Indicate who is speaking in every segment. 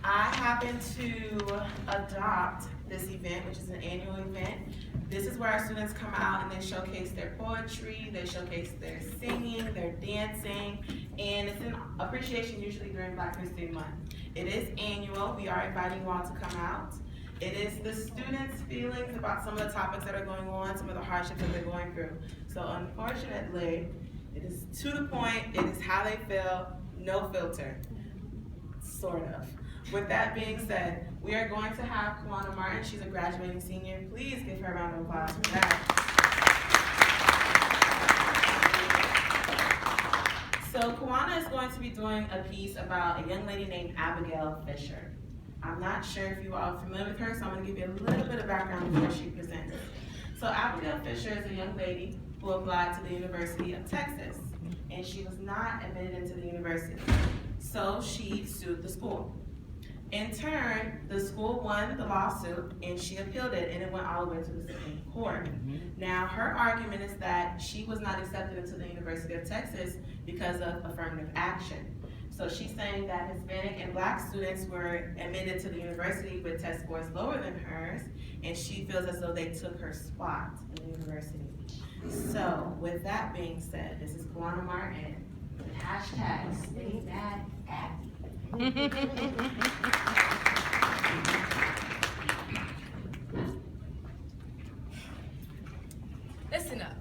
Speaker 1: I happened to adopt this event, which is an annual event. This is where our students come out and they showcase their poetry, they showcase their singing, their dancing, and it's an appreciation usually during Black History Month. It is annual. We are inviting you all to come out. It is the students' feelings about some of the topics that are going on, some of the hardships that they're going through. So unfortunately, it is to the point, it is how they feel, no filter, sort of. With that being said, we are going to have Kawana Martin. She's a graduating senior. Please give her a round of applause for that. So Kawana is going to be doing a piece about a young lady named Abigail Fisher. I'm not sure if you all are familiar with her, so I'm going to give you a little bit of background before she presents. So Abigail Fisher is a young lady who applied to the University of Texas, and she was not admitted into the university. So she sued the school. In turn, the school won the lawsuit and she appealed it, and it went all the way to the Supreme Court. Now, her argument is that she was not accepted into the University of Texas because of affirmative action. So she's saying that Hispanic and Black students were admitted to the university with test scores lower than hers, and she feels as though they took her spot in the university. So, with that being said, this is Kawana Martin with hashtag Stay Mad Abby.
Speaker 2: Listen up.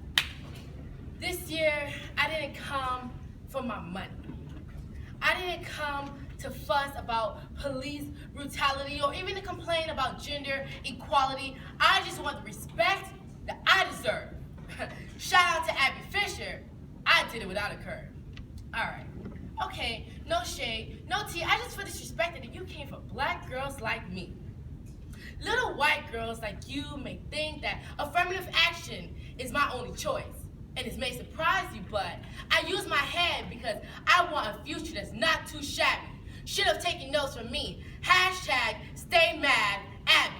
Speaker 2: This year, I didn't come for my money. I didn't come to fuss about police brutality or even to complain about gender equality. I just want the respect that I deserve. Shout out to Abby Fisher. I did it without a curve. All right. Okay, no shade, no tea. I just feel disrespected that you came for Black girls like me. Little white girls like you may think that affirmative action is my only choice. And this may surprise you, but I use my head because I want a future that's not too shabby. Should have taken notes from me. Hashtag Stay Mad Abby.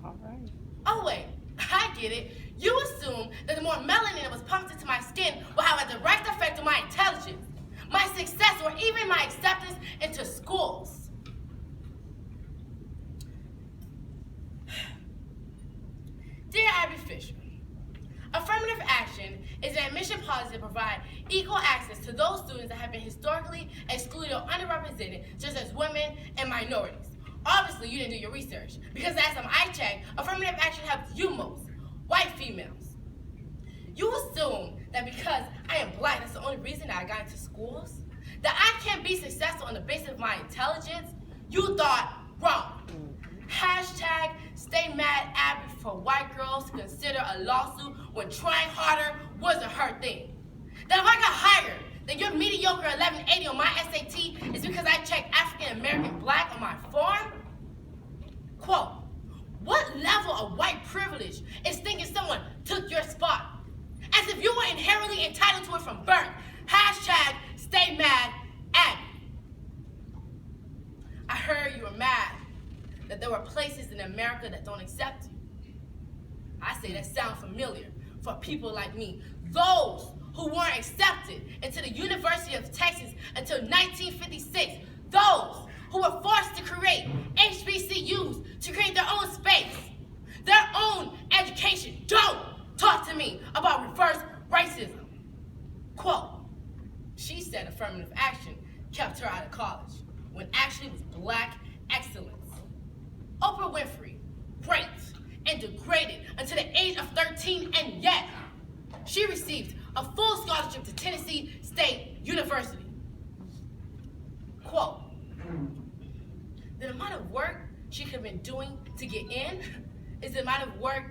Speaker 3: All right.
Speaker 2: Oh wait, I get it. You assume that the more melanin that was pumped into my skin will have a direct effect on my intelligence, my success, or even my acceptance into schools. Dear Abby Fisher, affirmative action is an admission policy to provide equal access to those students that have been historically excluded or underrepresented, such as women and minorities. Obviously, you didn't do your research, because last time I checked, affirmative action helps you most, white females. You assume that because I am Black, that's the only reason that I got into schools? That I can't be successful on the basis of my intelligence? You thought wrong. Hashtag Stay Mad Abby for white girls to consider a lawsuit when trying harder wasn't her thing. That if I got higher than your mediocre 1180 on my SAT is because I checked African American Black on my form? Quote, what level of white privilege is thinking someone took your spot? As if you were inherently entitled to it from birth. Hashtag Stay Mad Abby. I heard you were mad that there were places in America that don't accept you. I say that sounds familiar for people like me. Those who weren't accepted into the University of Texas until 1956. Those who were forced to create HBCUs to create their own space, their own education. Don't talk to me about reverse racism. Quote, she said affirmative action kept her out of college, when actually it was Black excellence. Oprah Winfrey raped and degraded until the age of 13, and yet she received a full scholarship to Tennessee State University. Quote, the amount of work she could have been doing to get in is the amount of work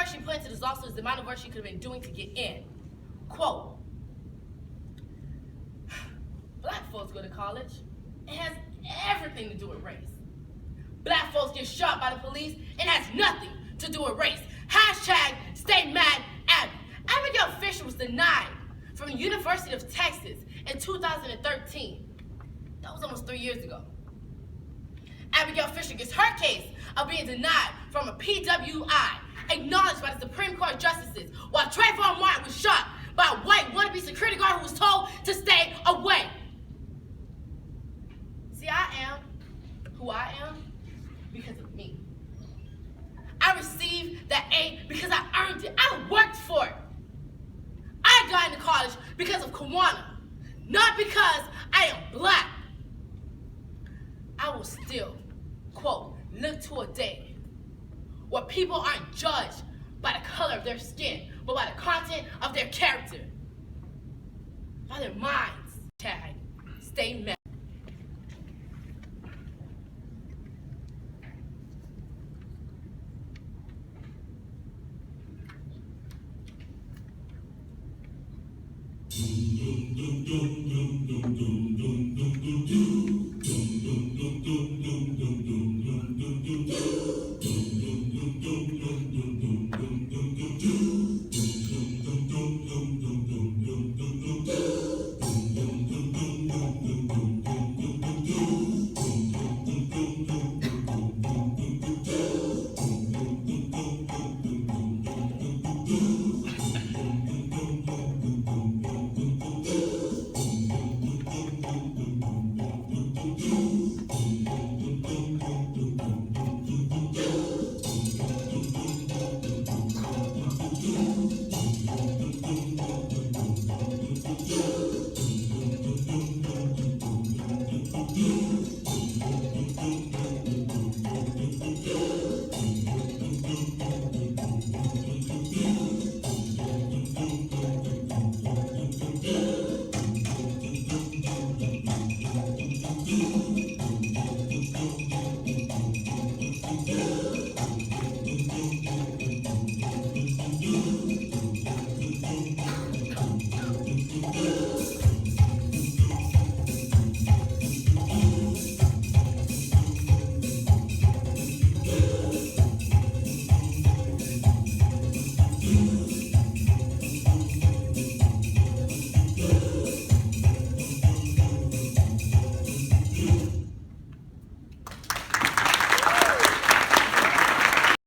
Speaker 2: she put into this lawsuit is the amount of work she could have been doing to get in. Quote, Black folks go to college. It has everything to do with race. Black folks get shot by the police. It has nothing to do with race. Hashtag Stay Mad Abby. Abigail Fisher was denied from the University of Texas in 2013. That was almost 3 years ago. Abigail Fisher gets her case of being denied from a PWI, acknowledged by the Supreme Court justices, while Trayvon Martin was shot by a white wannabe security guard who was told to stay away. See, I am who I am because of me. I received that A because I earned it. I worked for it. I got into college because of Kawana, not because I am black. I will still, quote, look to a day where people aren't judged by the color of their skin, but by the content of their character, by their minds. Tag, stay mad.